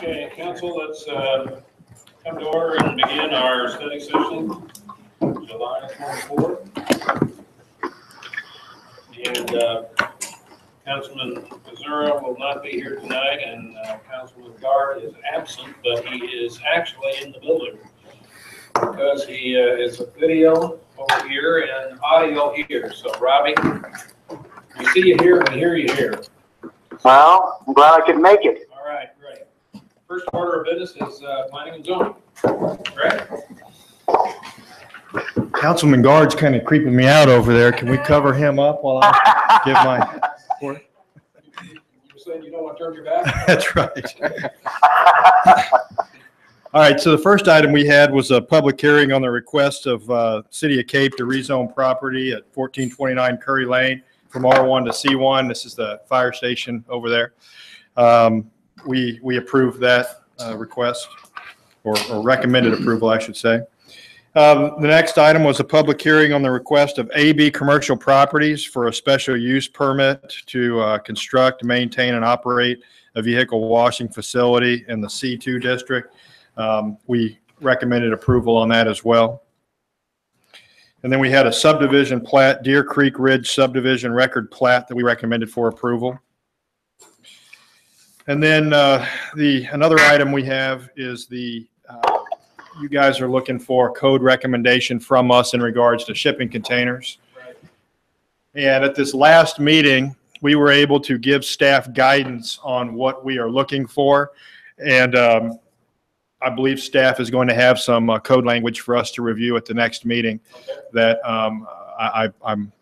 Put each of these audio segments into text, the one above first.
Okay, council, let's come to order and begin our study session, July 24th. And Councilman Missouri will not be here tonight, and Councilman Guard is absent, but he is actually in the building because he is a video over here and audio here. So, Robbie, we see you here and we hear you here. Well, I'm glad I could make it. All right, great. First order of business is planning and zoning. Right? Councilman Guard's kind of creeping me out over there. Can we cover him up while I give my report? You said you don't want to turn your back? That's right. All right, so the first item we had was a public hearing on the request of City of Cape to rezone property at 1429 Curry Lane from R1 to C1. This is the fire station over there. We approved that request, or recommended approval, I should say. The next item was a public hearing on the request of AB Commercial Properties for a special use permit to construct, maintain, and operate a vehicle washing facility in the C2 district. We recommended approval on that as well. And then we had a subdivision plat, Deer Creek Ridge subdivision record plat that we recommended for approval. And then another item we have is you guys are looking for a code recommendation from us in regards to shipping containers. Right. And at this last meeting, we were able to give staff guidance on what we are looking for. And I believe staff is going to have some code language for us to review at the next meeting. Okay. That I'm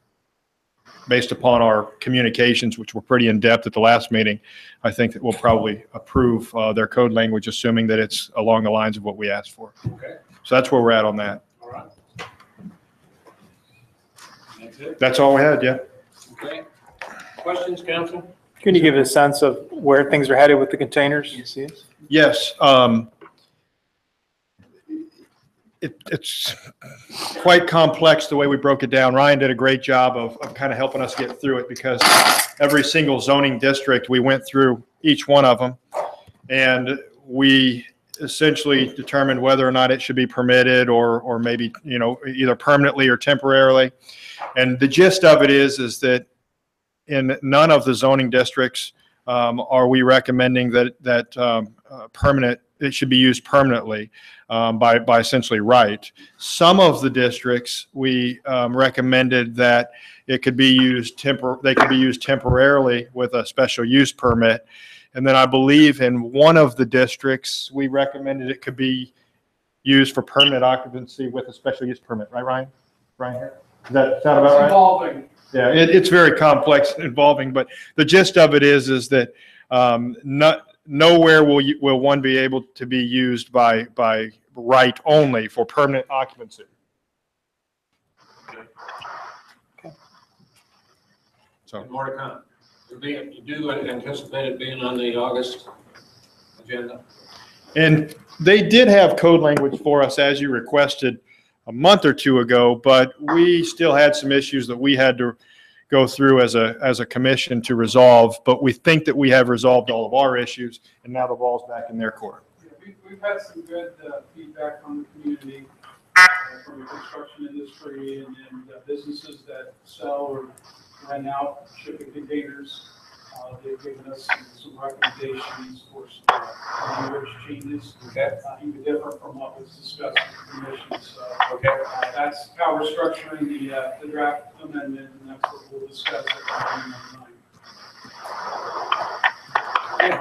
based upon our communications, which were pretty in-depth at the last meeting, I think that we'll probably approve their code language, assuming that it's along the lines of what we asked for. Okay. So that's where we're at on that. All right. That's it? That's all we had, yeah. Okay. Questions, council? Can you give a sense of where things are headed with the containers? You see it? Yes. It's quite complex the way we broke it down. Ryan did a great job of kind of helping us get through it, because every single zoning district, we went through each one of them, and we essentially determined whether or not it should be permitted or maybe, you know, either permanently or temporarily. And the gist of it is that in none of the zoning districts are we recommending that permanent, it should be used permanently by essentially right. Some of the districts we recommended that it could be used they could be used temporarily with a special use permit. And then I believe in one of the districts we recommended it could be used for permanent occupancy with a special use permit. Right, Ryan? Ryan, does that sound about right? Involving. Yeah, it's very complex and involving, but the gist of it is that nowhere will one be able to be used by right only for permanent occupancy. Okay. So More to come. You do anticipate it being on the August agenda? and they did have code language for us as you requested a month or two ago, but we still had some issues that we had to go through as a commission to resolve. But we think that we have resolved all of our issues, and now the ball's back in their court. Yeah, we've had some good feedback from the community, from the construction industry and businesses that sell or rent out shipping containers. They've given us some recommendations for some language changes. Okay. Even different from what was discussed at the commission. So Okay. that's how we're structuring the draft amendment, and that's what we'll discuss at the meeting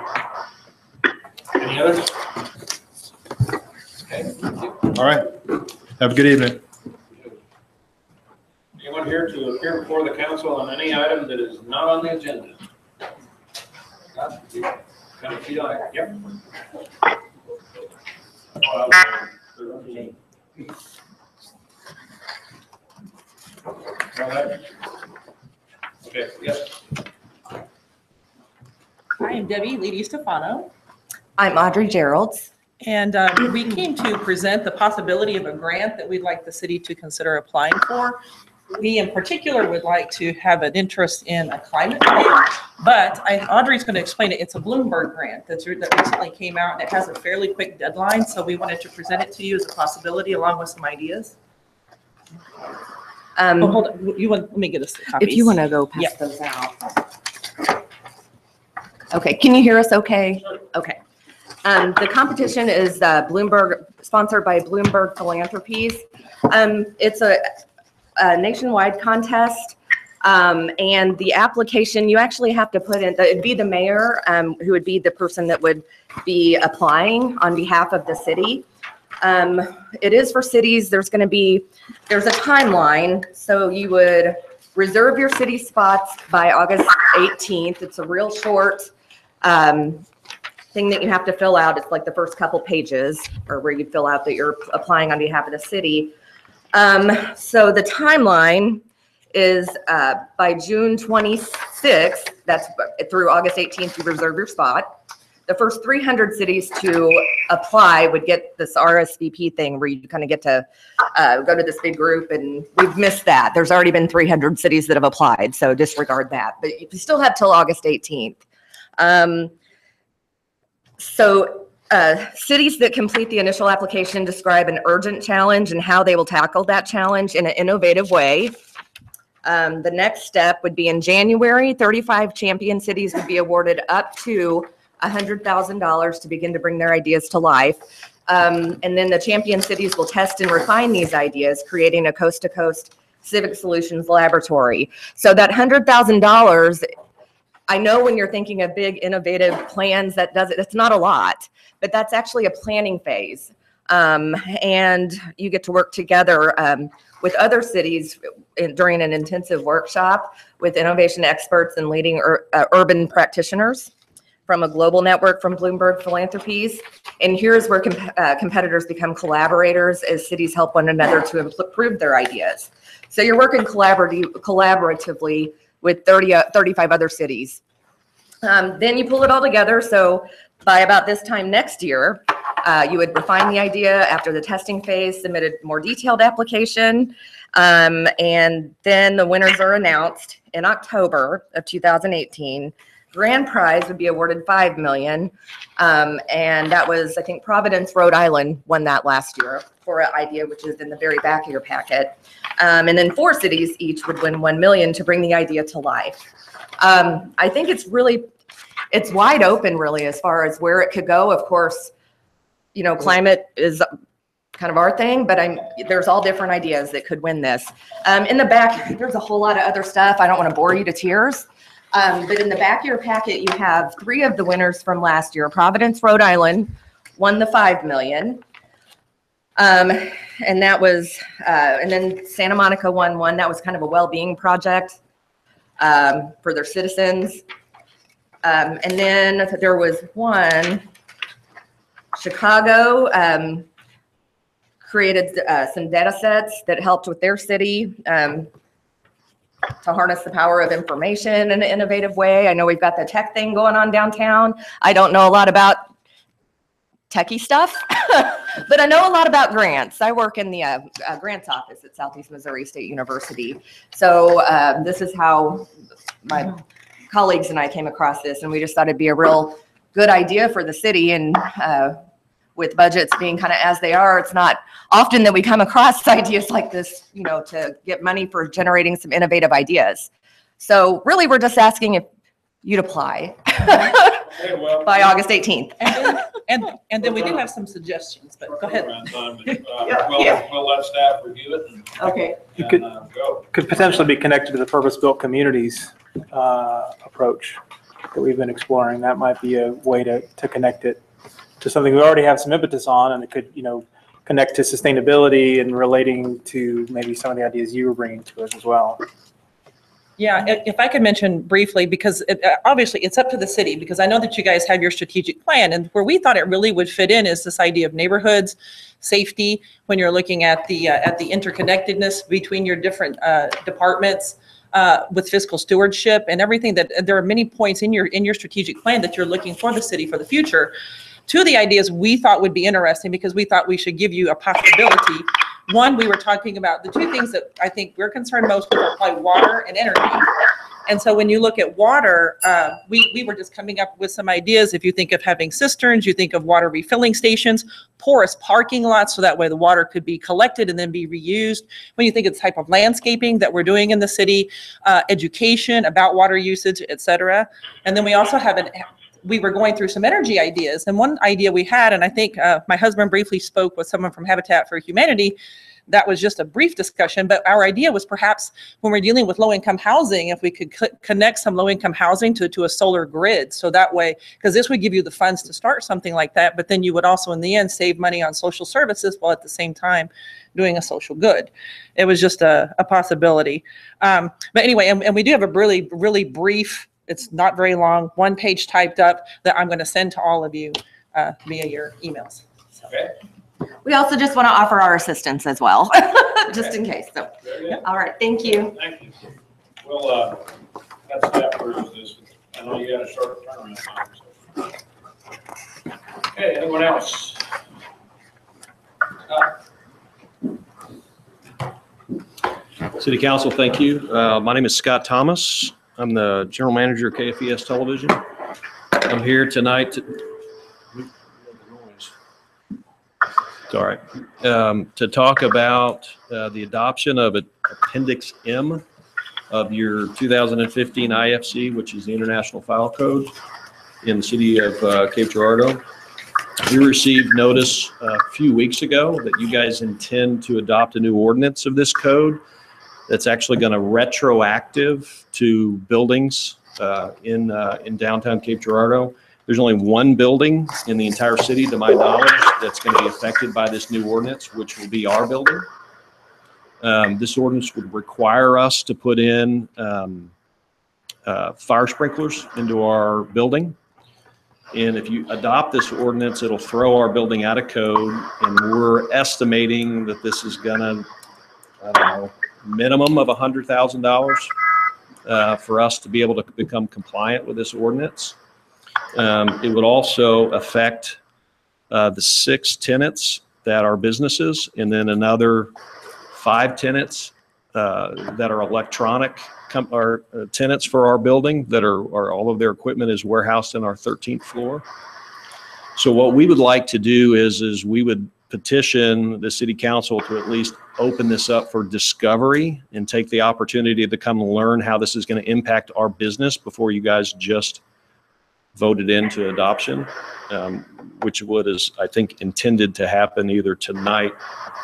on 9. Any others? Okay. Thank you. All right. Have a good evening. Anyone here to appear before the council on any item that is not on the agenda? Kind of feel like, yep. Okay, yes. Hi, I'm Debbie Lady Stefano, I'm Audrey Geralds. and we came to present the possibility of a grant that we'd like the city to consider applying for. We in particular would like to have an interest in a climate grant, but Audrey's going to explain it. It's a Bloomberg grant that recently came out, and it has a fairly quick deadline, so we wanted to present it to you as a possibility along with some ideas. Oh, hold on. Let me get us the copies. If you want to go pass those out. Okay, can you hear us okay? Okay. The competition is Bloomberg, sponsored by Bloomberg Philanthropies. It's a nationwide contest, and the application, you actually have to put in, it'd be the mayor, who would be the person that would be applying on behalf of the city. It is for cities. There's a timeline, so you would reserve your city spots by August 18th. It's a real short thing that you have to fill out. It's like the first couple pages, or where you fill out that you're applying on behalf of the city. So the timeline is by June 26th, that's through August 18th, you reserve your spot. The first 300 cities to apply would get this RSVP thing where you kind of get to go to this big group, and we've missed that. There's already been 300 cities that have applied, so disregard that. But you still have till August 18th. Cities that complete the initial application describe an urgent challenge and how they will tackle that challenge in an innovative way. The next step would be in January, 35 champion cities would be awarded up to $100,000 to begin to bring their ideas to life. And then the champion cities will test and refine these ideas, creating a coast-to-coast civic solutions laboratory. So that $100,000, I know when you're thinking of big innovative plans, it's not a lot, but that's actually a planning phase. And you get to work together with other cities during an intensive workshop with innovation experts and leading urban practitioners from a global network from Bloomberg Philanthropies. And here's where competitors become collaborators as cities help one another to improve their ideas. So you're working collaboratively with 35 other cities. Then you pull it all together. So by about this time next year, you would refine the idea after the testing phase, submit a more detailed application, and then the winners are announced in October of 2018. Grand prize would be awarded $5 million, and that was, I think, Providence, Rhode Island won that last year for an idea which is in the very back of your packet. And then 4 cities each would win $1 million to bring the idea to life. I think it's wide open really as far as where it could go. Of course, you know, climate is kind of our thing, but there's all different ideas that could win this. In the back, there's a whole lot of other stuff. I don't want to bore you to tears. But in the back of your packet, you have 3 of the winners from last year. Providence, Rhode Island won the $5 million. And that was, and then Santa Monica won one. That was kind of a well-being project for their citizens. And then there was one, Chicago created some data sets that helped with their city to harness the power of information in an innovative way. I know we've got the tech thing going on downtown. I don't know a lot about techie stuff, but I know a lot about grants. I work in the grants office at Southeast Missouri State University. So this is how my colleagues and I came across this, and we just thought it'd be a real good idea for the city. And with budgets being kind of as they are, it's not often that we come across ideas like this, you know, to get money for generating some innovative ideas. So really, we're just asking if you'd apply by August 18th. And then we do have some suggestions, but go ahead. We'll let staff review it and Okay. go. Could potentially be connected to the purpose-built communities approach that we've been exploring. That might be a way to connect it to something we already have some impetus on, and it could, you know, connect to sustainability and relating to maybe some of the ideas you were bringing to us as well. Yeah, if I could mention briefly, because obviously it's up to the city, because I know that you guys have your strategic plan, and where we thought it really would fit in is this idea of neighborhoods, safety, when you're looking at the interconnectedness between your different departments, with fiscal stewardship and everything. That there are many points in your strategic plan that you're looking for the city for the future. Two of the ideas we thought would be interesting, because we thought we should give you a possibility, One, we were talking about the two things that I think we're concerned most with are probably water and energy. And so when you look at water, we were just coming up with some ideas. If you think of having cisterns, you think of water refilling stations, porous parking lots, so that way the water could be collected and then be reused. When you think of the type of landscaping that we're doing in the city, education about water usage, et cetera. And then we also have we were going through some energy ideas. And one idea we had, and I think my husband briefly spoke with someone from Habitat for Humanity, that was just a brief discussion, but our idea was perhaps when we're dealing with low-income housing, if we could connect some low-income housing to a solar grid. So that way, because this would give you the funds to start something like that, but then you would also in the end save money on social services while at the same time doing a social good. It was just a possibility. But anyway, and we do have a really, really brief, it's not very long, 1 page typed up that I'm going to send to all of you via your emails. So. Okay. We also just want to offer our assistance as well, just in case. So, Very good. all right, thank you. Thank you. Well, that's that for this. I know you got a short turnaround time. So. Okay, anyone else? City Council, thank you. My name is Scott Thomas. I'm the General Manager of KFES Television. I'm here tonight it's all right. To talk about the adoption of Appendix M of your 2015 IFC, which is the International File Code in the city of Cape Girardeau. We received notice a few weeks ago that you guys intend to adopt a new ordinance of this code that's actually going to retroactive to buildings in downtown Cape Girardeau. There's only one building in the entire city, to my knowledge, that's going to be affected by this new ordinance, which will be our building. This ordinance would require us to put in fire sprinklers into our building. And if you adopt this ordinance, it'll throw our building out of code. And we're estimating that this is going to, I don't know, minimum of $100,000 for us to be able to become compliant with this ordinance. It would also affect the 6 tenants that are businesses, and then another 5 tenants that are electronic tenants for our building that are all of their equipment is warehoused in our 13th floor. So what we would like to do is we would petition the city council to at least open this up for discovery and take the opportunity to come and learn how this is going to impact our business before you guys just voted into adoption, which is, I think, intended to happen either tonight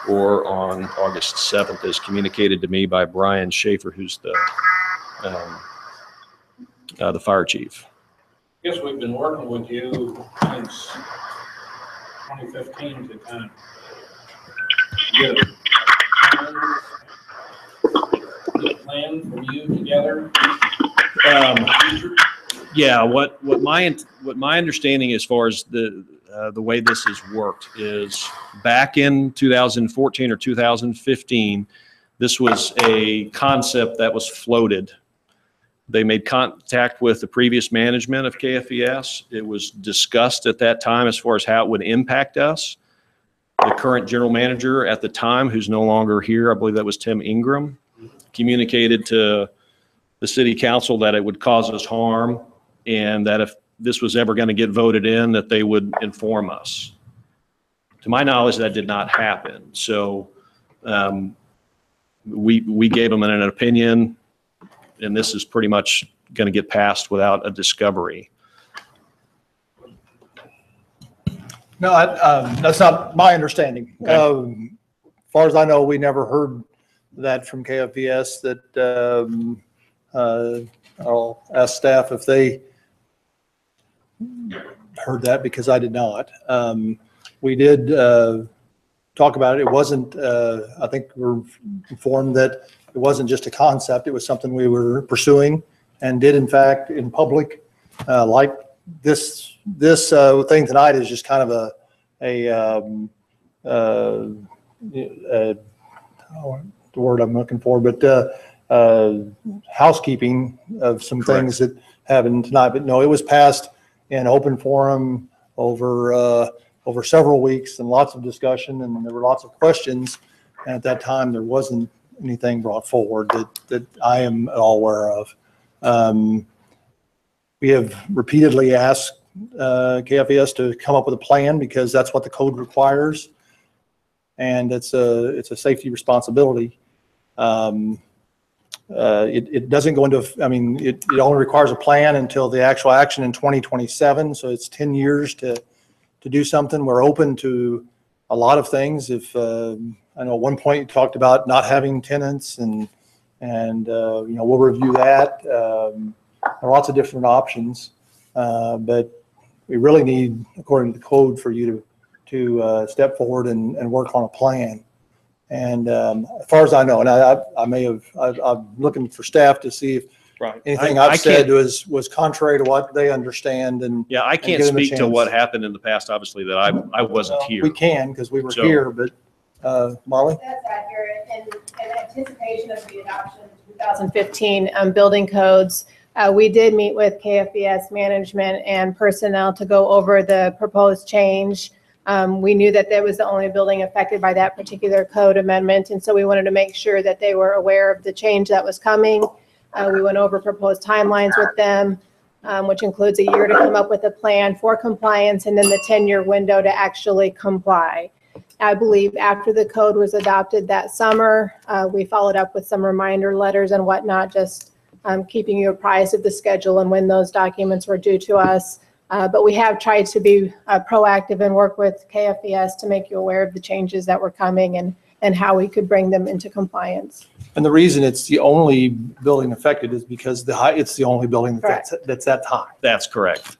or on August 7th, as communicated to me by Brian Schaefer, who's the fire chief. I guess we've been working with you since 2015 to kind of get a plan from you together. Yeah, what my understanding as far as the way this has worked is back in 2014 or 2015, this was a concept that was floated. They made contact with the previous management of KFES. It was discussed at that time as far as how it would impact us. The current general manager at the time, who's no longer here, I believe that was Tim Ingram, communicated to the city council that it would cause us harm, and that if this was ever going to get voted in, that they would inform us. To my knowledge, that did not happen. So we gave them an opinion, and this is pretty much going to get passed without a discovery. No, that's not my understanding. Okay. As far as I know, we never heard that from KFES. That I'll ask staff if they heard that, because I did not. We did talk about it. It wasn't, I think we're informed that it wasn't just a concept. It was something we were pursuing and did, in fact, in public. Like this thing tonight is just kind of the word I'm looking for, but housekeeping of some Correct. things that happened tonight. But no, it was passed in open forum over several weeks and lots of discussion, and there were lots of questions And at that time, there wasn't anything brought forward that I am at all aware of. We have repeatedly asked KFES to come up with a plan because that's what the code requires. And it's a safety responsibility. It doesn't go into, I mean, it only requires a plan until the actual action in 2027. So it's 10 years to do something. We're open to a lot of things. If I know at one point you talked about not having tenants and you know, we'll review that. There are lots of different options, but we really need, according to the code, for you to step forward and work on a plan. And as far as I know, and I may have, I'm looking for staff to see if Right. anything I I've said can't- was contrary to what they understand. And Yeah, I can't give them a speak to chance. what happened in the past, obviously, that I wasn't here. we can, because we were So- here, but Molly? That's accurate. In anticipation of the adoption of 2015 building codes, we did meet with KFES management and personnel to go over the proposed change. We knew that that was the only building affected by that particular code amendment, and so we wanted to make sure that they were aware of the change that was coming. We went over proposed timelines with them, which includes a year to come up with a plan for compliance and then the 10-year window to actually comply. I believe after the code was adopted that summer, we followed up with some reminder letters and whatnot, just keeping you apprised of the schedule and when those documents were due to us. But we have tried to be proactive and work with KFES to make you aware of the changes that were coming and how we could bring them into compliance. And the reason it's the only building affected is because it's the only building that's that high. That's correct.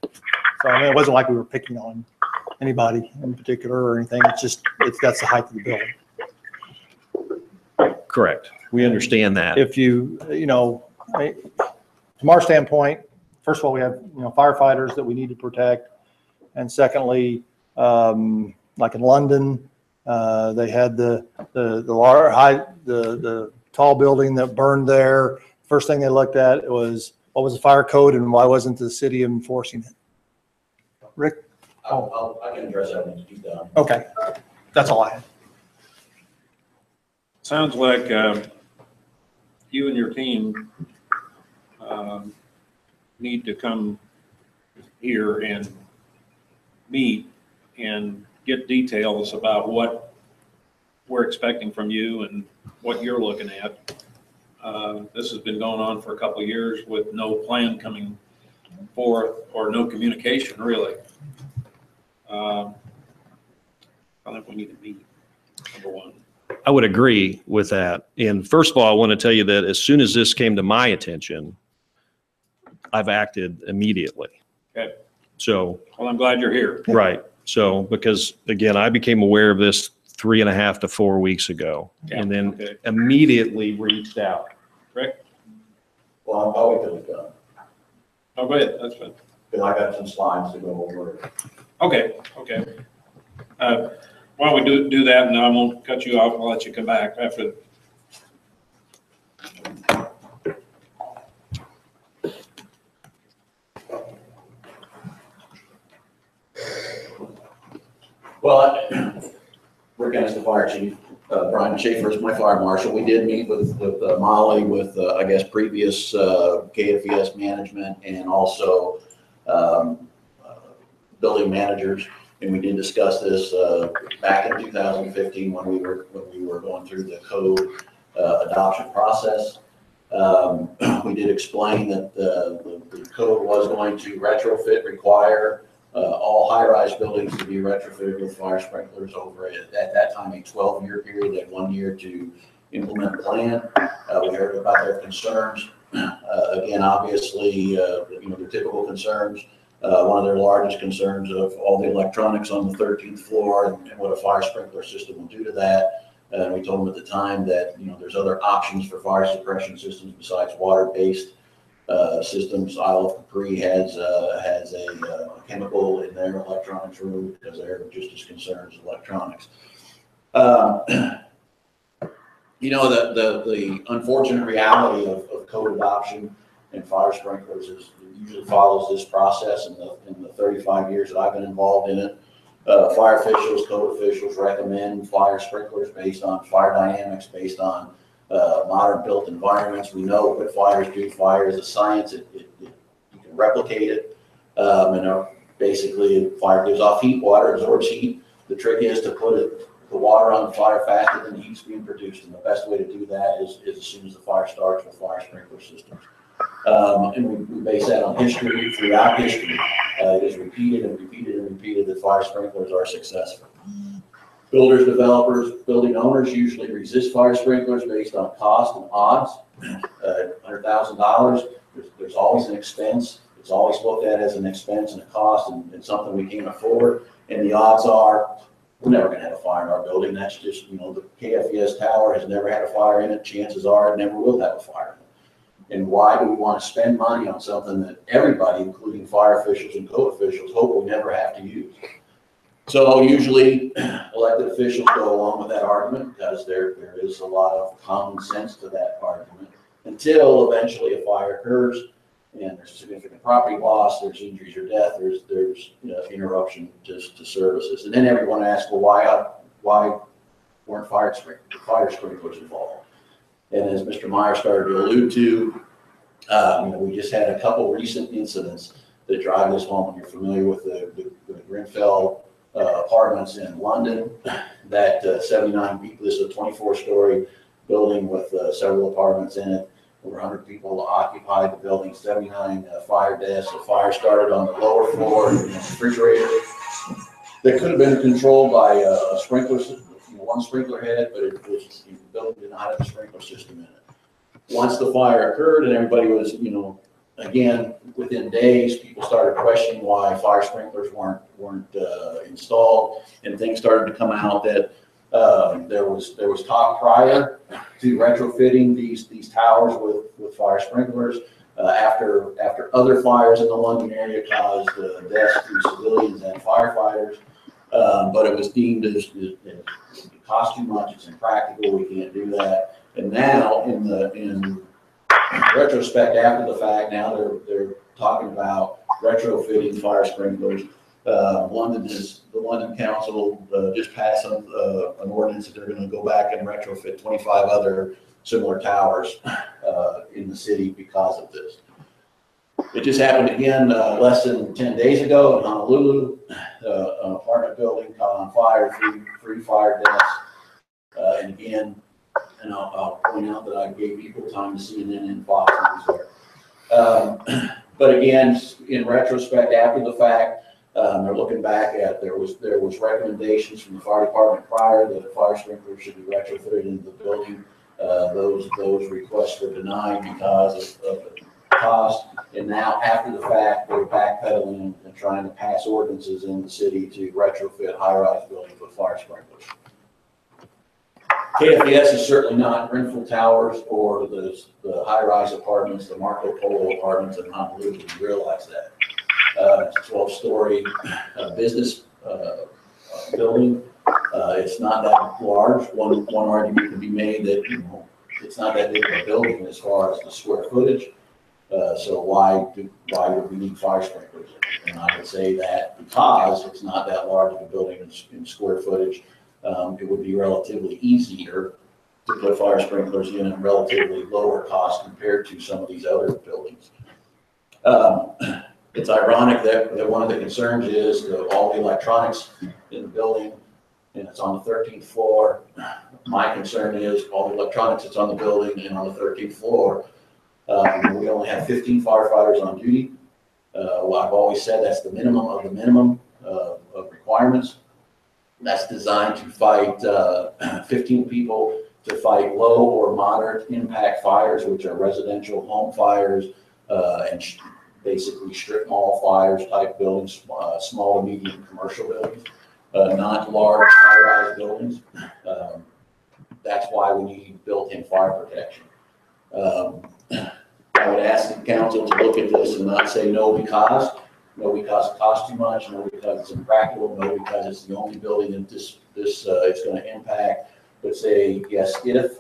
So I mean, it wasn't like we were picking on anybody in particular or anything. It's just, that's the height of the building. Correct. We understand that. If you know, from our standpoint, first of all, we have, you know, firefighters that we need to protect. And secondly, like in London, they had the tall building that burned there. First thing they looked at was what was the fire code and why wasn't the city enforcing it? Rick? I can address that when it's done. Okay, that's all I had. Sounds like you and your team need to come here and meet and get details about what we're expecting from you and what you're looking at. This has been going on for a couple of years with no plan coming forth or no communication, really. I think we need to meet, number one. I would agree with that. And first of all, I want to tell you that as soon as this came to my attention, I've acted immediately. Okay. So, Well, I'm glad you're here. right. So, because again, I became aware of this 3.5 to 4 weeks ago, Yeah, and then okay. immediately reached out. Rick? Well, I'll wait till it's done, Oh, go ahead. That's fine. because I got some slides to go over. Okay, okay. Why don't we do that, and I won't cut you off. I'll let you come back after. Well, Rick Ennis, the fire chief, Brian Schaefer is my fire marshal. We did meet with Molly, with, I guess, previous KFES management and also building managers. And we did discuss this back in 2015 when we were going through the code adoption process. We did explain that the code was going to require all high-rise buildings to be retrofitted with fire sprinklers over at that time a 12-year period. They had 1 year to implement the plan. We heard about their concerns. Again, obviously, you know, the typical concerns. One of their largest concerns of all the electronics on the 13th floor and what a fire sprinkler system will do to that. And we told them at the time that, you know, there's other options for fire suppression systems besides water-based systems. Isle of Capri has a chemical in their electronics room because they're just as concerned as electronics. You know, the unfortunate reality of code adoption and fire sprinklers is it usually follows this process in the 35 years that I've been involved in it. Fire officials, code officials recommend fire sprinklers based on fire dynamics, based on modern built environments. We know what fires do. Fire is a science. You can replicate it. Basically, fire gives off heat, water absorbs heat. The trick is to put the water on the fire faster than the heat's being produced. And the best way to do that is as soon as the fire starts with fire sprinkler systems. And we base that on history. Throughout history, it is repeated and repeated and repeated that fire sprinklers are successful. Builders, developers, building owners usually resist fire sprinklers based on cost and odds. $100,000, there's always an expense. It's always looked at as an expense and a cost and something we can't afford. And the odds are we're never going to have a fire in our building. That's just, the KFES tower has never had a fire in it. Chances are it never will have a fire in it. And why do we want to spend money on something that everybody, including fire officials and code officials, hope we never have to use? So usually elected officials go along with that argument because there is a lot of common sense to that argument until eventually a fire occurs and there's significant property loss, there's injuries or death, there's interruption to services. And then everyone asks, well, why weren't fire sprinklers involved? And as Mr. Meyer started to allude to, we just had a couple recent incidents that drive this home. When you're familiar with the Grenfell apartments in London, that 79 people, this is a 24-story building with several apartments in it. Over 100 people occupied the building, 79 fire deaths. A fire started on the lower floor in the refrigerator that could have been controlled by a sprinkler system. One sprinkler head, but the building did not have a sprinkler system in it. Once the fire occurred and everybody was, again, within days, people started questioning why fire sprinklers weren't installed, and things started to come out that there was talk prior to retrofitting these towers with fire sprinklers after other fires in the London area caused deaths to civilians and firefighters. But it was deemed as it cost too much, it's impractical, we can't do that. And now in retrospect, after the fact, now they're talking about retrofitting fire sprinklers. The London Council just passed an ordinance that they're going to go back and retrofit 25 other similar towers in the city because of this. It just happened again less than 10 days ago in Honolulu. An apartment building caught on fire, three fire deaths. And again, I'll point out that I gave equal time to CNN and Fox News there. But again, in retrospect, after the fact, they're looking back at there was recommendations from the fire department prior that fire sprinklers should be retrofitted into the building. Those requests were denied because of the cost, and now after the fact, they're backpedaling and trying to pass ordinances in the city to retrofit high-rise buildings with fire sprinklers. KFES is certainly not Grenfell Towers or the high-rise apartments, the Marco Polo apartments in Honolulu. We realize that. It's a 12-story business building. It's not that large. One argument can be made that it's not that big of a building as far as the square footage. So why would we need fire sprinklers? And I would say that because it's not that large of a building in square footage, it would be relatively easier to put fire sprinklers in at relatively lower cost compared to some of these other buildings. It's ironic that one of the concerns is all the electronics in the building, and it's on the 13th floor. My concern is all the electronics that's on the building and on the 13th floor. We only have 15 firefighters on duty. Well, I've always said that's the minimum of the minimum of requirements. That's designed to fight 15 people to fight low or moderate impact fires, which are residential home fires and basically strip mall fires type buildings, small to medium commercial buildings, not large high-rise buildings. That's why we need built-in fire protection. I would ask the council to look at this and not say no because it costs too much, no because it's impractical, no because it's the only building that this it's going to impact, but say yes if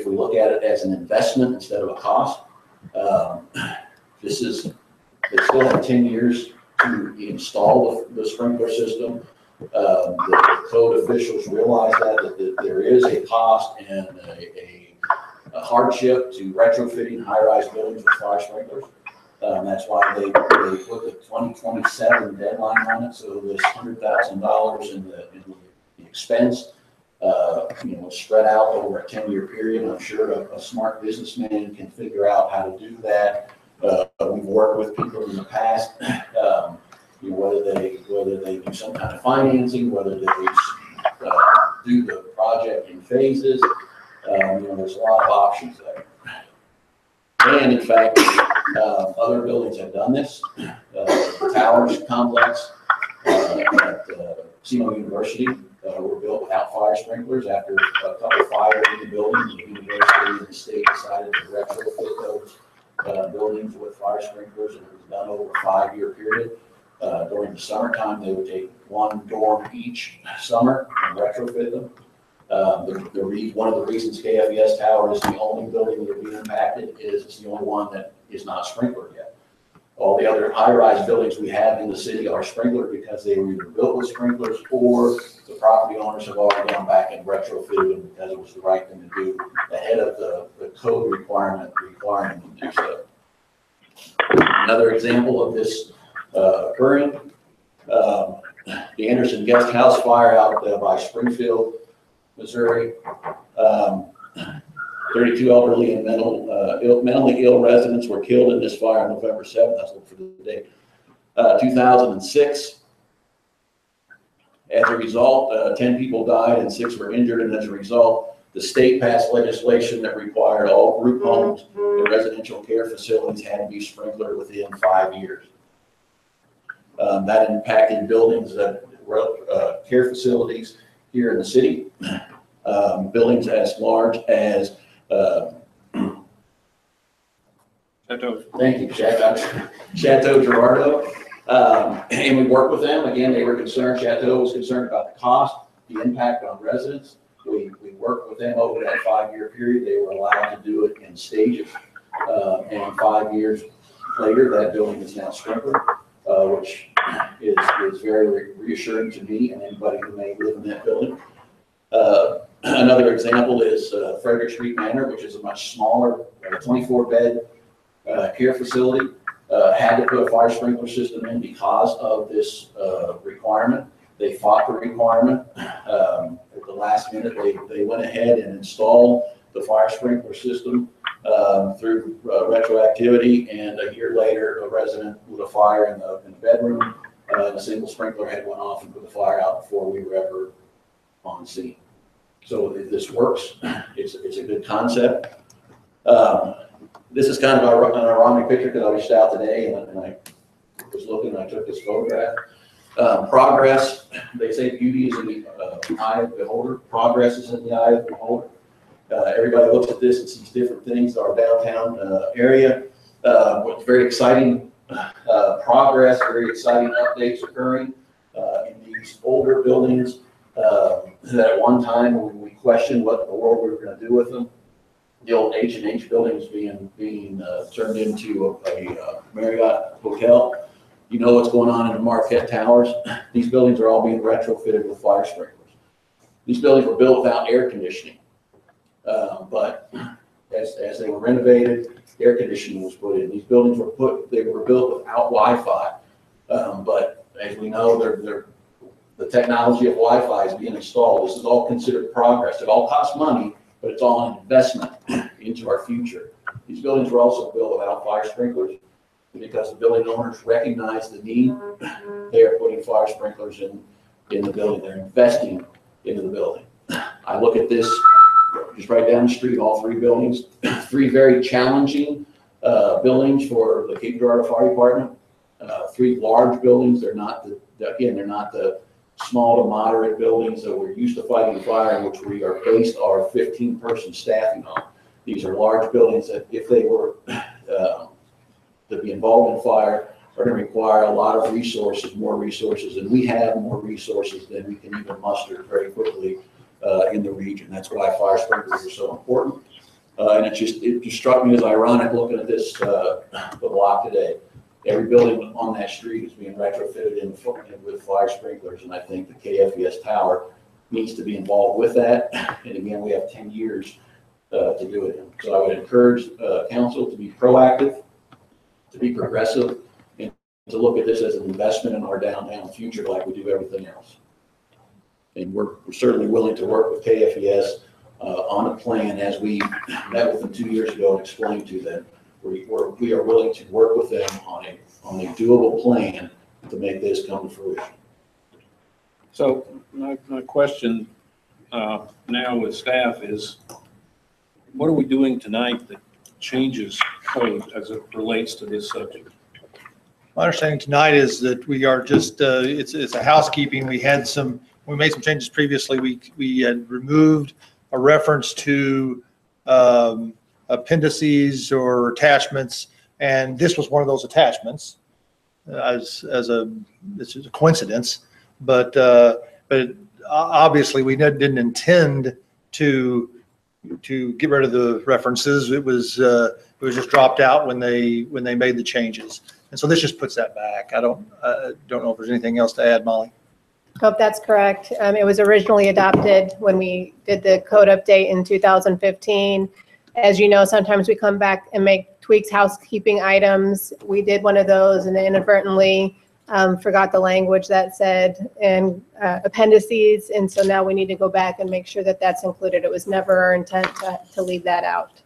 we look at it as an investment instead of a cost. They still have 10 years to install the sprinkler system. The code officials realize that there is a cost and a hardship to retrofitting high-rise buildings with fire sprinklers. That's why they put the 2027 deadline on it, so this $100,000 in the expense, spread out over a 10-year period. I'm sure a smart businessman can figure out how to do that. We've worked with people in the past, whether they do some kind of financing, whether they do the project in phases. There's a lot of options there. And in fact, other buildings have done this. The Towers complex at SEMO University were built without fire sprinklers. After a couple of fires in the building, the university and the state decided to retrofit those buildings with fire sprinklers, and it was done over a 5-year period. During the summertime, they would take one dorm each summer and retrofit them. One of the reasons KFES Tower is the only building that will be impacted is it's the only one that is not sprinkled yet. All the other high-rise buildings we have in the city are sprinkled because they were either built with sprinklers or the property owners have already gone back and retrofitted them because it was the right thing to do ahead of the code requirement requiring them to do so. Another example of this occurring, the Anderson Guest House fire out by Springfield, Missouri. 32 elderly and mentally ill residents were killed in this fire on November 7th. I was looking for the date. 2006. As a result, 10 people died and 6 were injured. And as a result, the state passed legislation that required all group homes and residential care facilities had to be sprinklered within 5 years. That impacted buildings that were care facilities here in the city. Buildings as large as thank you, Chateau Girardeau. And we worked with them. Again, they were concerned, Chateau was concerned about the cost, the impact on residents. We worked with them over that 5-year period. They were allowed to do it in stages. And 5 years later, that building is now sprinkled, which is very reassuring to me and anybody who may live in that building. Another example is Frederick Street Manor, which is a much smaller 24-bed care facility. Had to put a fire sprinkler system in because of this requirement. They fought the requirement. At the last minute, they went ahead and installed the fire sprinkler system through retroactivity. And a year later, a resident with a fire in the bedroom, a single sprinkler head went off and put the fire out before we were ever on scene. So if this works, it's a good concept. This is kind of an ironic picture because I was just out today and I was looking and I took this photograph. Progress, they say beauty is in the eye of the beholder. Progress is in the eye of the beholder. Everybody looks at this and sees different things in our downtown area. What's very exciting progress, very exciting updates occurring in these older buildings that at one time when we questioned what in the world we were going to do with them. The old H&H buildings being turned into a Marriott hotel. You know what's going on in the Marquette Towers. These buildings are all being retrofitted with fire sprinklers. These buildings were built without air conditioning. But as they were renovated, air conditioning was put in. These buildings were built without Wi-Fi. But as we know, the technology of Wi-Fi is being installed. This is all considered progress. It all costs money, but it's all an investment into our future. These buildings were also built without fire sprinklers because the building owners recognize the need. They are putting fire sprinklers in the building. They're investing into the building. I look at this just right down the street, all 3 buildings, 3 very challenging buildings for the Cape Girardeau Fire Department. 3 large buildings. They're not the small to moderate buildings that we're used to fighting fire, in which we are based our 15-person staffing on. These are large buildings that, if they were to be involved in fire, are going to require a lot of resources, more resources, and we have more resources than we can even muster very quickly in the region. That's why fire sprinklers are so important. And it just struck me as ironic looking at this the block today. every building on that street is being retrofitted with fire sprinklers, and I think the KFES tower needs to be involved with that. And again, we have 10 years to do it in. So I would encourage council to be proactive, to be progressive, and to look at this as an investment in our downtown future like we do everything else. And we're certainly willing to work with KFES on a plan, as we met with them 2 years ago and explained to them. We are willing to work with them on a doable plan to make this come to fruition. So my question now with staff is, what are we doing tonight that changes code as it relates to this subject? My understanding tonight is that we are just, it's a housekeeping. We made some changes previously. We had removed a reference to appendices or attachments, and this was one of those attachments. This is a coincidence, but obviously we didn't intend to get rid of the references. It was just dropped out when they made the changes, and so this just puts that back. I don't know if there's anything else to add, Molly. Hope that's correct. It was originally adopted when we did the code update in 2015. As you know, sometimes we come back and make tweaks, housekeeping items. We did one of those and inadvertently forgot the language that said and appendices. And so now we need to go back and make sure that that's included. It was never our intent to leave that out.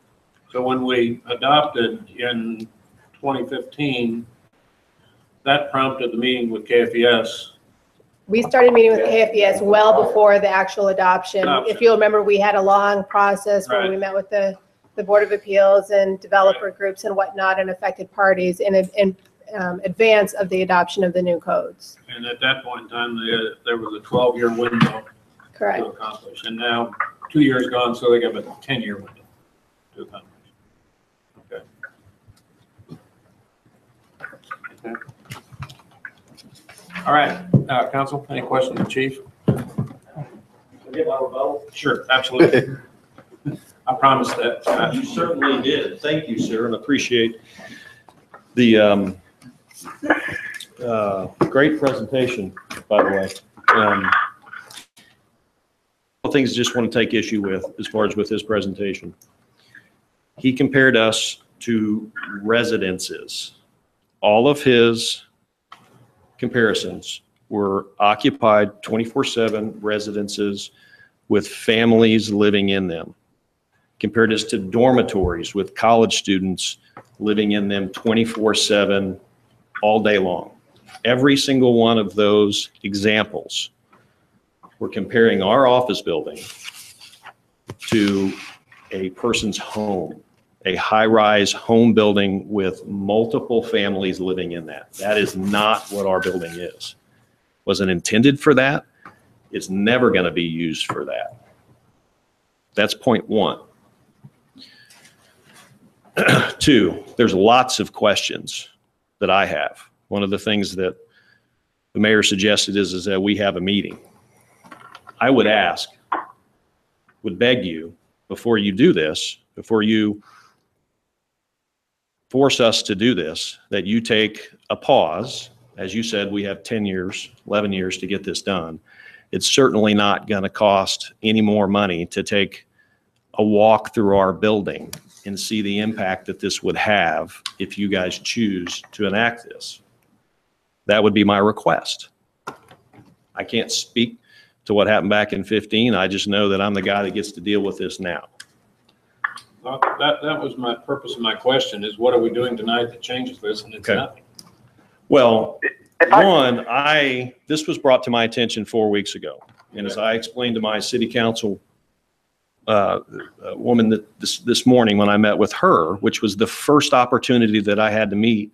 So when we adopted in 2015, that prompted the meeting with KFES. We started meeting with KFES well before the actual adoption. If you'll remember, we had a long process where we met with the Board of Appeals and developer groups and whatnot and affected parties in advance of the adoption of the new codes. And at that point in time, there was a 12-year window Correct. to accomplish. And now 2 years gone, so they got a 10-year window to accomplish. Okay. Okay. All right, council, any questions, Chief? Get my rebuttal? Sure, absolutely. I promise that. You certainly did. Thank you, sir, and appreciate the great presentation, by the way. Couple things I just want to take issue with as far as with this presentation. He compared us to residences. All of his comparisons were occupied 24/7 residences with families living in them. Compared us to dormitories with college students living in them 24/7 all day long. Every single one of those examples, we're comparing our office building to a person's home, a high-rise home building with multiple families living in that. That is not what our building is. Wasn't intended for that. It's never going to be used for that. That's point one. Two, there's lots of questions that I have. One of the things that the mayor suggested is that we have a meeting. I would ask, would beg you, before you do this, before you force us to do this, that you take a pause. As you said, we have 10 years, 11 years to get this done. It's certainly not going to cost any more money to take a walk through our building and see the impact that this would have if you guys choose to enact this. That would be my request. I can't speak to what happened back in 15. I just know that I'm the guy that gets to deal with this now. Well, that was my purpose of my question, is what are we doing tonight that changes this? And it's nothing. Well, this was brought to my attention 4 weeks ago. And as I explained to my city council woman that this morning when I met with her, which was the first opportunity that I had to meet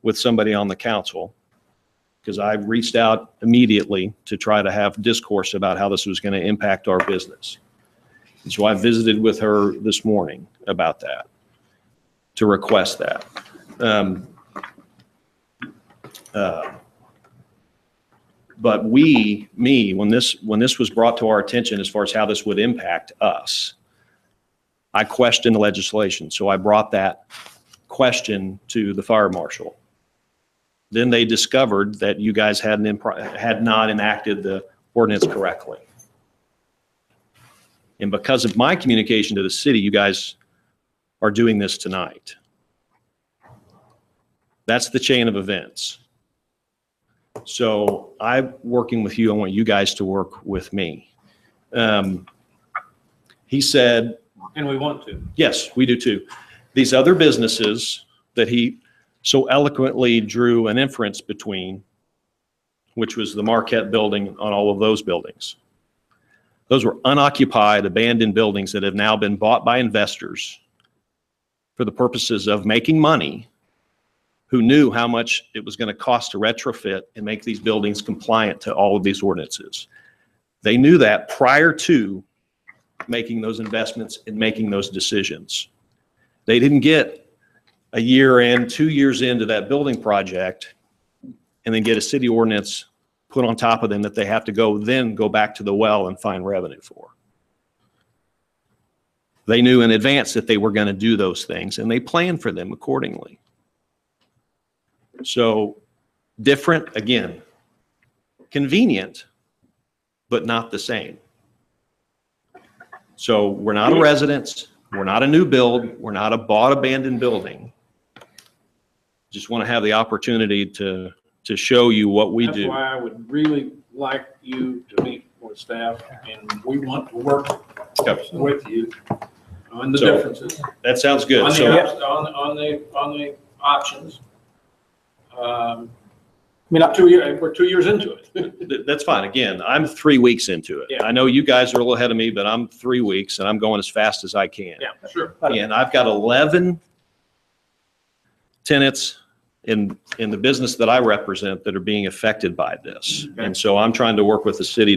with somebody on the council, because I reached out immediately to try to have discourse about how this was going to impact our business. And so I visited with her this morning about that, to request that. But when this was brought to our attention as far as how this would impact us, I questioned the legislation. So I brought that question to the fire marshal. then they discovered that you guys had not enacted the ordinance correctly. And because of my communication to the city, you guys are doing this tonight. That's the chain of events. So I'm working with you. I want you guys to work with me. He said, And we want to. yes, we do too. These other businesses that he so eloquently drew an inference between, which was the Marquette building on all of those buildings. Those were unoccupied, abandoned buildings that have now been bought by investors for the purposes of making money, who knew how much it was going to cost to retrofit and make these buildings compliant to all of these ordinances. They knew that prior to making those investments and making those decisions. They didn't get a year in, 2 years into that building project and then get a city ordinance put on top of them that they have to go back to the well and find revenue for. They knew in advance that they were going to do those things and they planned for them accordingly. So different, again, convenient, but not the same. So we're not a residence, we're not a new build, we're not a bought abandoned building. Just want to have the opportunity to show you what we do. That's why I would really like you to meet with staff, and we want to work with you on the So, differences. That sounds good. On So the options. I mean, We're 2 years into it. that's fine. Again, I'm 3 weeks into it. Yeah. I know you guys are a little ahead of me, but I'm 3 weeks and I'm going as fast as I can. Yeah, sure. And I've got 11 tenants in the business that I represent that are being affected by this. Okay. And so I'm trying to work with the city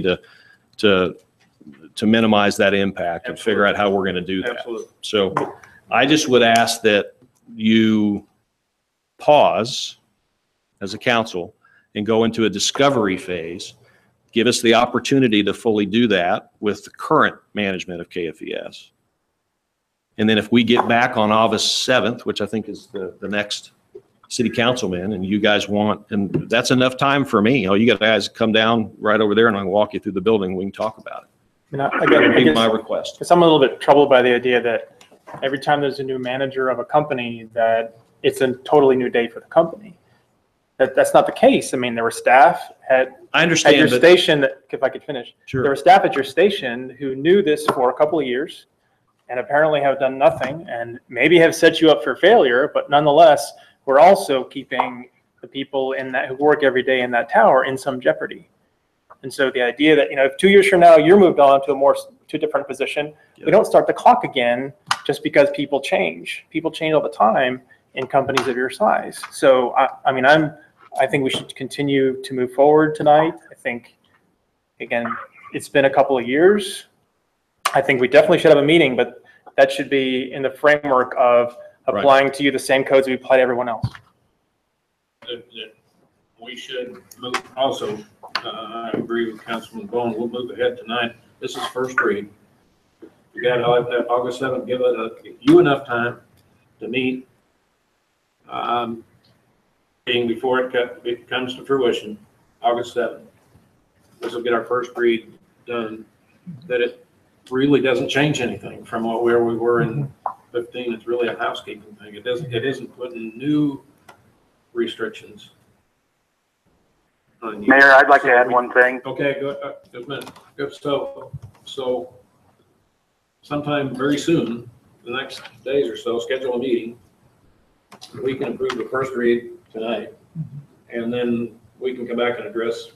to minimize that impact and figure out how we're going to do that. Absolutely. So I just would ask that you pause as a council and go into a discovery phase. Give us the opportunity to fully do that with the current management of KFES. And then if we get back on August 7th, which I think is the next city councilman, and you guys want, and that's enough time for me. You know, you got guys come down right over there and I can walk you through the building. We can talk about it. That'd be my request. Because I'm a little bit troubled by the idea that every time there's a new manager of a company, that it's a totally new day for the company. That's not the case. I mean, there were staff I at understand, your but station, if I could finish. Sure. There were staff at your station who knew this for a couple of years and apparently have done nothing and maybe have set you up for failure, but nonetheless, we're also keeping the people in that who work every day in that tower in some jeopardy. And so the idea that, you know, if 2 years from now you're moved on to a different position, we don't start the clock again just because people change. People change all the time in companies of your size. So I think we should continue to move forward tonight. I think, again, it's been a couple of years. I think we definitely should have a meeting, but that should be in the framework of applying to you the same codes we apply to everyone else. That we should move also, I agree with Councilman Bone, we'll move ahead tonight. This is first read. You got August 7th, give you enough time to meet, being before it comes to fruition, August 7th. This will get our first read done, that it really doesn't change anything from where we were in 15. It's really a housekeeping thing. It isn't putting new restrictions on you. Mayor, I'd like to add one thing. Okay, go, just a minute. Good. So sometime very soon, the next days or so, schedule a meeting. We can approve the first read tonight, and then we can come back and address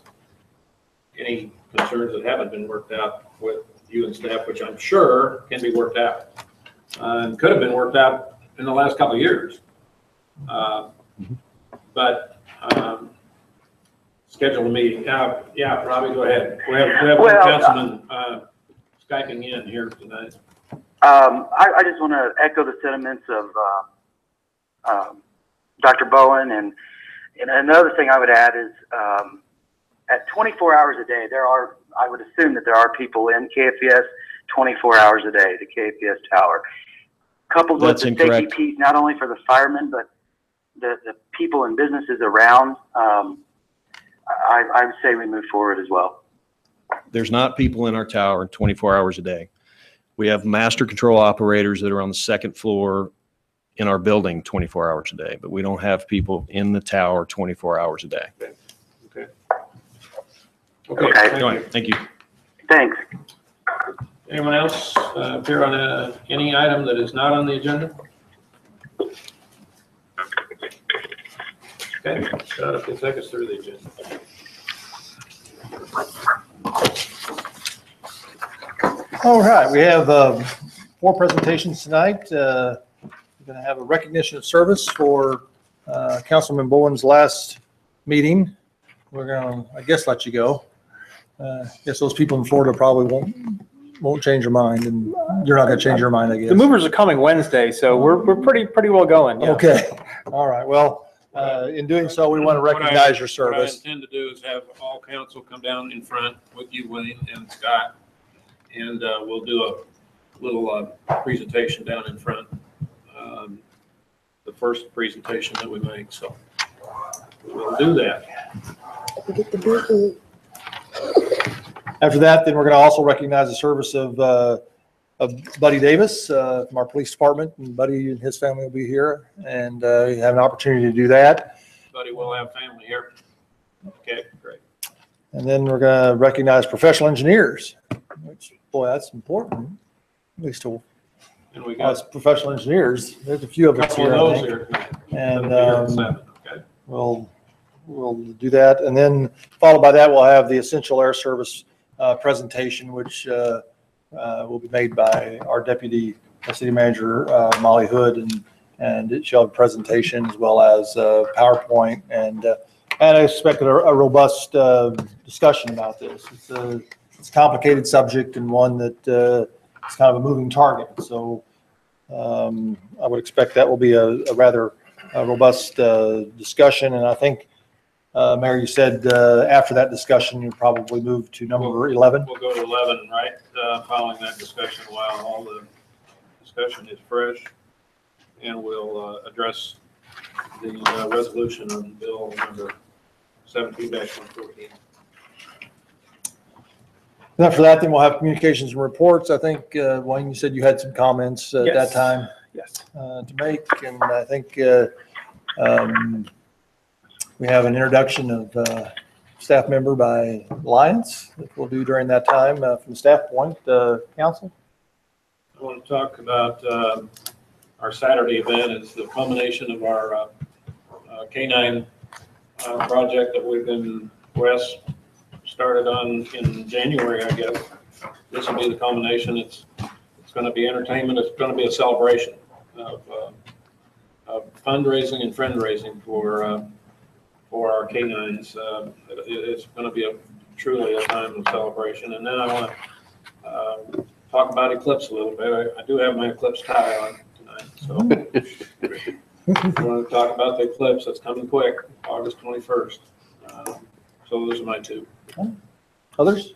any concerns that haven't been worked out with you and staff, which I'm sure can be worked out. And could have been worked out in the last couple of years. But schedule a meeting. Yeah, Robbie, go ahead. We have one councilman Skyping in here tonight. I just want to echo the sentiments of Dr. Bowen, and another thing I would add is at 24 hours a day, I would assume that there are people in KFES 24 hours a day, the KFES tower. Coupled with the safety piece, not only for the firemen, but the people and businesses around, I would say we move forward as well. There's not people in our tower 24 hours a day. We have master control operators that are on the second floor in our building 24 hours a day, but we don't have people in the tower 24 hours a day. Okay. Okay. Thank All you. right, thank you. Thanks. Anyone else appear on any item that is not on the agenda? Okay, Scott, if you take us through the agenda. All right, we have 4 presentations tonight. We're going to have a recognition of service for Councilman Bowen's last meeting. We're going to, I guess, let you go. I guess those people in Florida probably won't change their mind, and you're not going to change your mind, I guess. The movers are coming Wednesday, so we're pretty well going. Yeah. Okay, all right. Well, in doing so, we want to recognize your What I service. intend to do is have all council come down in front with you, William and Scott, and we'll do a little presentation down in front. The first presentation that we make, so we'll do that. After that, then we're going to also recognize the service of Buddy Davis from our police department, and Buddy and his family will be here, and you have an opportunity to do that. Buddy will have family here. Okay, great. And then we're going to recognize professional engineers, which, boy, that's important. At least to And we us got professional engineers. There's a few of a us couple here, of I those think. here tonight. And That'll be here at 7, okay? we'll do that. And then followed by that, we'll have the Essential Air Service presentation, which will be made by our Deputy City Manager, Molly Hood, and it shall have a presentation as well as PowerPoint. And I expect a robust discussion about this. It's a complicated subject and one that is kind of a moving target. So I would expect that will be a rather robust discussion. And I think, Mayor, you said after that discussion, you probably move to number 11. We'll go to 11, right, following that discussion while all the discussion is fresh. And we'll address the resolution on bill number 17-114. And after that, then we'll have communications and reports. I think, Wayne, you said you had some comments at that Yes. time Yes. to make. And I think we have an introduction of staff member by Lyons that we'll do during that time from the staff point. Council? I want to talk about our Saturday event. It's the culmination of our K-9 project that we've been, Wes started on in January, I guess. This will be the culmination. It's going to be entertainment. It's going to be a celebration of fundraising and friend raising for our K-9s. It's going to be truly a time of celebration. And then I want to talk about Eclipse a little bit. I do have my Eclipse tie on tonight, so I want to talk about the Eclipse that's coming quick, August 21st. So those are my two. Others?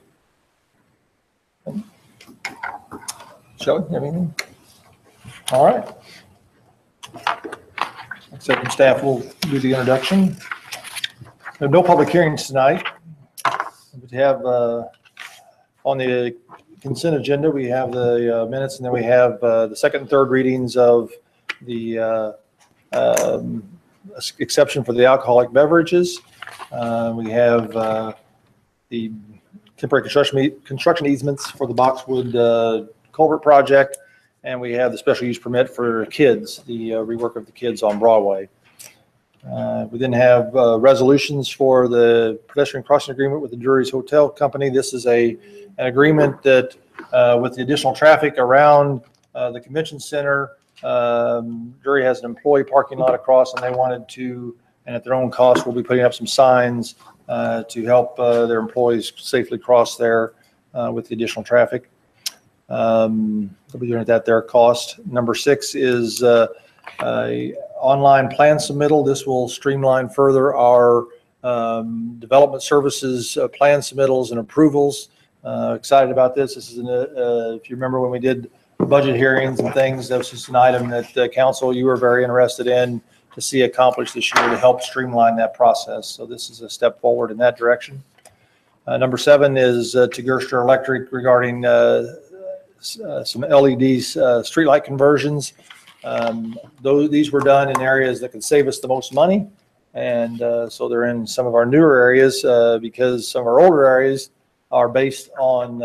Shelley, you have anything? All right. Executive staff will do the introduction. We have no public hearings tonight. We have on the consent agenda, we have the minutes, and then we have the second and third readings of the exception for the alcoholic beverages. We have the temporary construction easements for the Boxwood culvert project, and we have the special use permit for kids, the rework of the kids on Broadway. We then have resolutions for the pedestrian crossing agreement with the Drury's Hotel Company. This is an agreement that with the additional traffic around the convention center, Drury has an employee parking lot across, and they wanted to, and at their own cost, will be putting up some signs to help their employees safely cross there with the additional traffic. They'll be doing it at their cost. Number 6 is a online plan submittal. This will streamline further our development services plan submittals and approvals. Excited about this. This is, if you remember when we did budget hearings and things, this is an item that council, you were very interested in to see accomplished this year to help streamline that process. So this is a step forward in that direction. Number 7 is to Gerster Electric regarding some LEDs, streetlight conversions. These were done in areas that could save us the most money. And so they're in some of our newer areas because some of our older areas are based on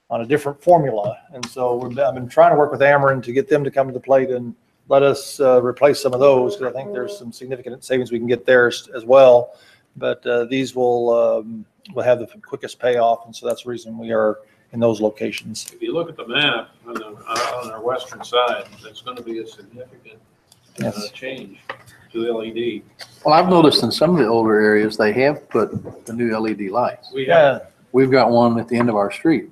a different formula. And so I've been trying to work with Ameren to get them to come to the plate and let us replace some of those, because I think there's some significant savings we can get there as well. But these will have the quickest payoff, and so that's the reason we are in those locations. If you look at the map on our western side, that's going to be a significant change to LED. Well, I've noticed in some of the older areas, they have put the new LED lights. We've got one at the end of our street.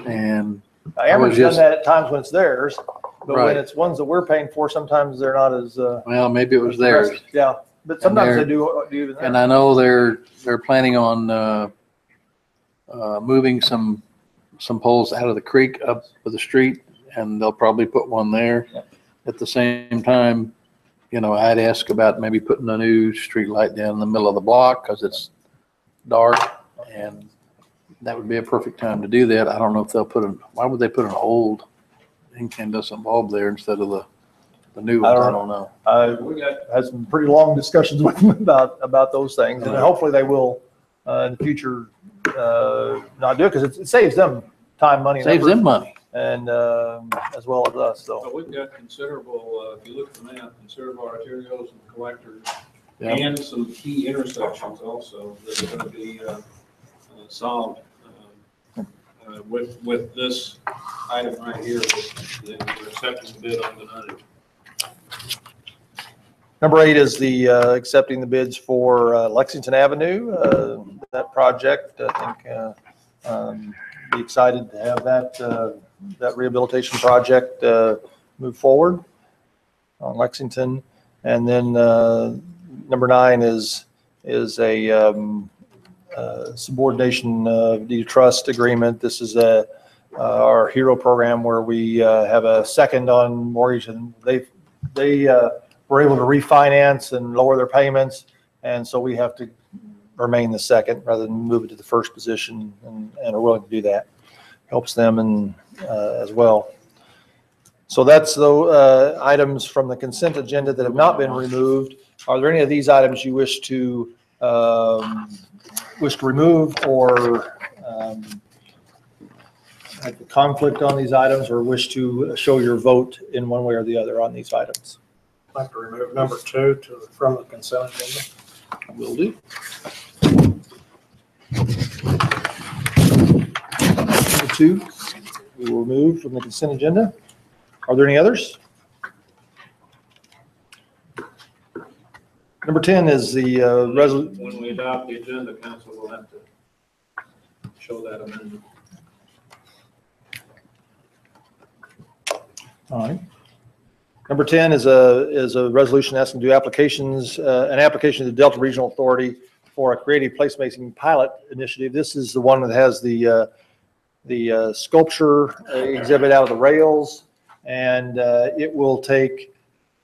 And Ameren's done that at times when it's theirs, but Right. when it's ones that we're paying for, sometimes they're not as. well, maybe it was theirs. Yeah, but sometimes they do even And that. I know they're planning on moving some poles out of the creek up to the street, and they'll probably put one there. At the same time, you know, I'd ask about maybe putting a new street light down in the middle of the block because it's dark, and that would be a perfect time to do that. I don't know if they'll why would they put an old incandescent bulb there instead of the new ones? I don't know. I had some pretty long discussions with them about those things, and hopefully they will in the future not do it, because it saves them time, money. Saves them money. And as well as us, so. But we've got considerable, if you look at the map, considerable arterials and collectors, Yeah. and some key intersections also that are going to be solved with this item right here, that we're accepting the bid on tonight. Number 8 is the accepting the bids for Lexington Avenue. That project, I think, be excited to have that rehabilitation project move forward on Lexington. And then number 9 is a subordination deed trust agreement. This is our HERO program where we have a second on mortgage, and they were able to refinance and lower their payments, and so we have to remain the second rather than move it to the first position, and are willing to do that. Helps them and as well. So that's the items from the consent agenda that have not been removed. Are there any of these items you wish to remove, or have a conflict on these items, or wish to show your vote in one way or the other on these items? I'd like to remove number 2 from the consent agenda. Will do. Number 2, we will remove from the consent agenda. Are there any others? Number 10 is the resolution. When we adopt the agenda, council will have to show that amendment. All right. Number 10 is a resolution asking to do applications, an application to the Delta Regional Authority for a creative placemaking pilot initiative. This is the one that has the sculpture exhibit out of the rails, and it will take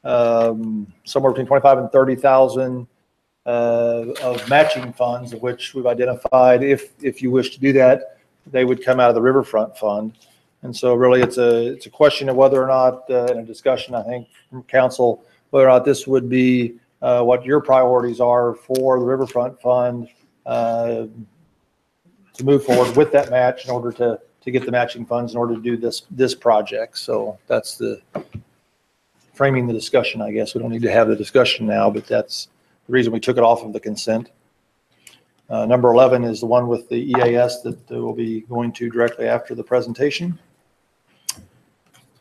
somewhere between 25 and 30,000 of matching funds, of which we've identified. If you wish to do that, they would come out of the Riverfront Fund. And so really it's a question of whether or not, in a discussion, I think, from council, whether or not this would be what your priorities are for the Riverfront Fund to move forward with that match in order to get the matching funds in order to do this project. So that's the framing the discussion, I guess. We don't need to have the discussion now, but that's the reason we took it off of the consent. Number 11 is the one with the EAS that we'll be going to directly after the presentation.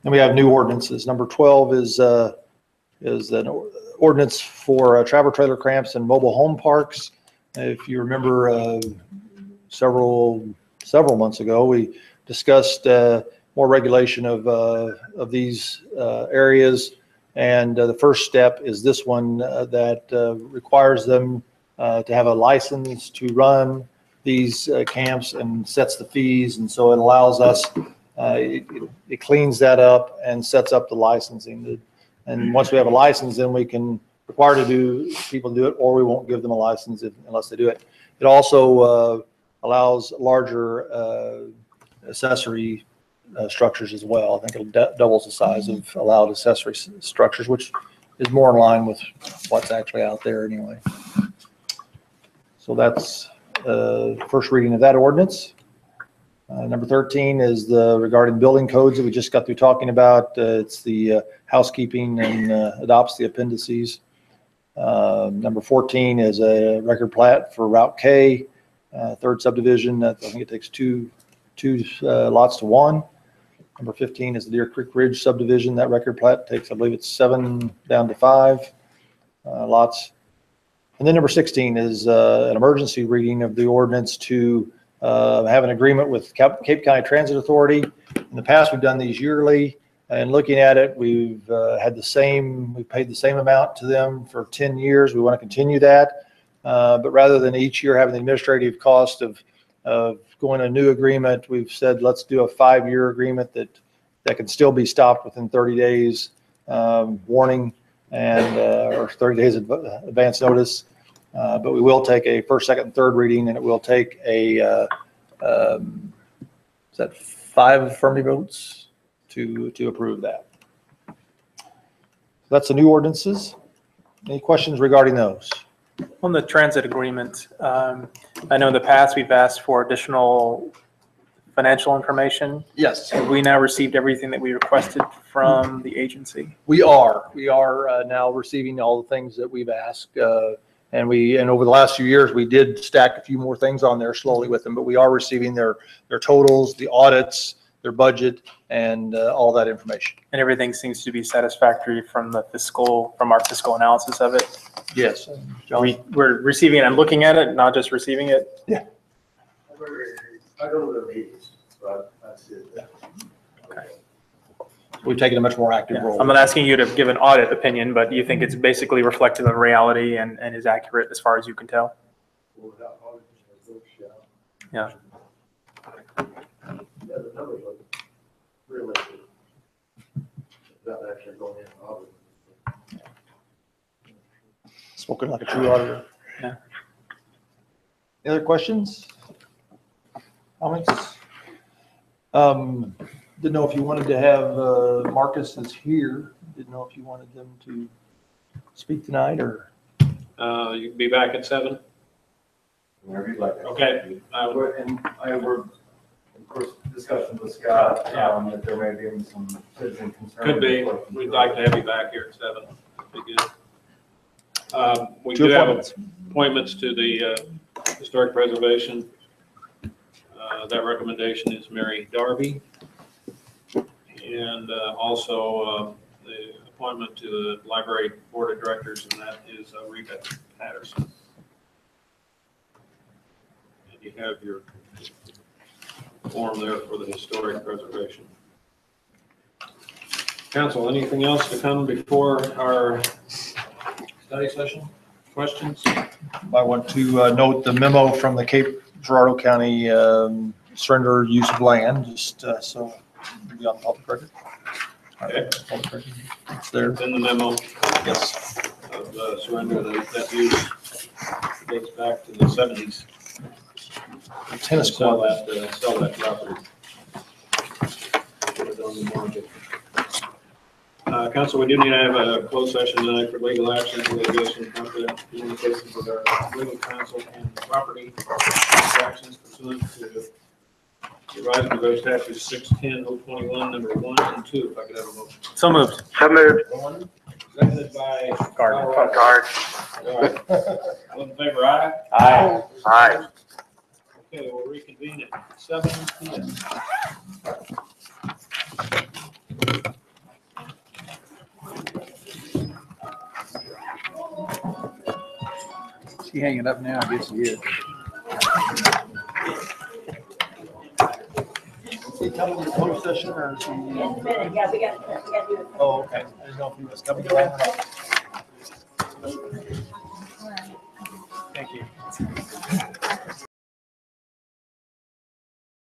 And we have new ordinances. Number 12 is an ordinance for travel trailer cramps and mobile home parks. If you remember, several months ago, we discussed more regulation of these areas. And the first step is this one that requires them to have a license to run these camps and sets the fees. And so it allows us, it cleans that up and sets up the licensing. And once we have a license, then we can require people to do it, or we won't give them a license unless they do it. It also allows larger accessory structures as well. I think it doubles the size of allowed accessory structures, which is more in line with what's actually out there anyway. So that's first reading of that ordinance. Number 13 is regarding building codes that we just got through talking about. It's the housekeeping and adopts the appendices. Number 14 is a record plat for Route K, third subdivision. I think it takes two lots to one. Number 15 is the Deer Creek Ridge subdivision. That record plat takes, I believe it's 7 down to 5 lots. And then number 16 is an emergency reading of the ordinance to have an agreement with Cape County Transit Authority. In the past, we've done these yearly, and looking at it, we've paid the same amount to them for 10 years. We want to continue that, but rather than each year having the administrative cost of going a new agreement, we've said let's do a 5-year agreement that can still be stopped within 30 days warning and or 30 days advance notice. But we will take a first, second, and third reading, and it will take is that 5 affirmative votes to approve that. That's the new ordinances. Any questions regarding those? On the transit agreement, I know in the past we've asked for additional financial information. Yes. Have we now received everything that we requested from the agency? We are now receiving all the things that we've asked. And over the last few years, we did stack a few more things on there slowly with them, but we are receiving their totals, the audits, their budget, and all that information. And everything seems to be satisfactory from our fiscal analysis of it. Yes. We're receiving it and looking at it, not just receiving it. Yeah. I go to the meetings, but that's it. Okay. We've taken a much more active Yeah. role. I'm not asking you to give an audit opinion, but you think it's basically reflective of reality and is accurate as far as you can tell? Yeah. Yeah, the numbers look realistic. Without actually going in and auditing. Spoken like a true auditor. Yeah. Any other questions? Comments? Didn't know if you wanted to have Marcus is here. Didn't know if you wanted them to speak tonight or. You can be back at 7? Whenever you'd like. Okay. And I have, of course, discussions with Scott, that there may be some citizen concerns. Could be. We'd like to have you back here at 7. Be good. We Two do have appointments. appointments to the Historic Preservation. That recommendation is Mary Darby. And also the appointment to the Library Board of Directors, and that is Rita Patterson. And you have your form there for the Historic Preservation. Council, anything else to come before our study session? Questions? I want to note the memo from the Cape Girardeau County surrender use of land, just so it'll be on the public record. Okay. Public record. It's there. It's in the memo Yes. of surrender that use dates back to the 70s. Tennis Sell court. that property. Put it on the market. Council, we do need to have a closed session tonight for legal action, litigation, confidential communications with our legal counsel and property transactions pursuant to Revised Revised Statute 610-021, number 1 and 2. If I could have a motion. So moved. So moved. Seconded by Gardner. Guard. All right. All in favor, aye? Aye. Aye. Okay, we'll reconvene at 7 p.m. Is he hanging up now? I guess he is. Is he coming to closed session or is he? Yeah, we got to do it. Oh, okay. I didn't know if he was coming around. Thank you.